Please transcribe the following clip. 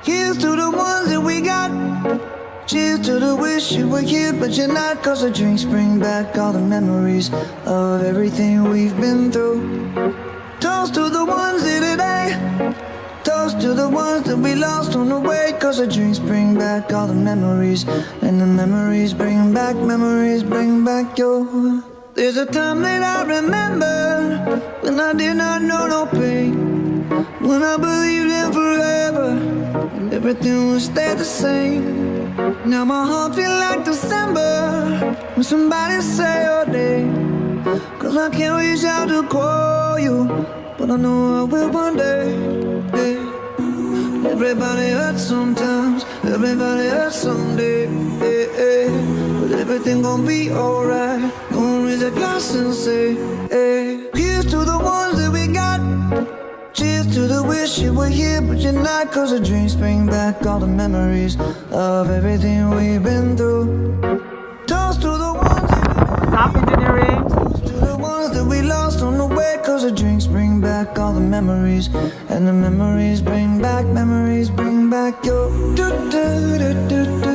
Here's to the ones that we got. Cheers to the wish you were here, but you're not. Cause the drinks bring back all the memories of everything we've been through. Toast to the ones here today. Toast to the ones that we lost on the way. Cause the drinks bring back all the memories. And the memories bring back your. There's a time that I remember when I did not know no pain, when I believed in forever and everything would stay the same. Now my heart feel like December when somebody say your name. Cause I can't reach out to call you, but I know I will one day. Yeah. Everybody hurts sometimes, everybody hurts someday. But everything gon' be alright. Gonna raise a glass and say, hey. Here's to the ones that we got. Cheers to the wish you were here, but you're not. Cause the drinks bring back all the memories of everything we've been through. Toast to the ones Top engineering. to the ones that we lost on the way. Cause the drinks bring back all the memories. And the memories bring back your. Do, do, do, do, do.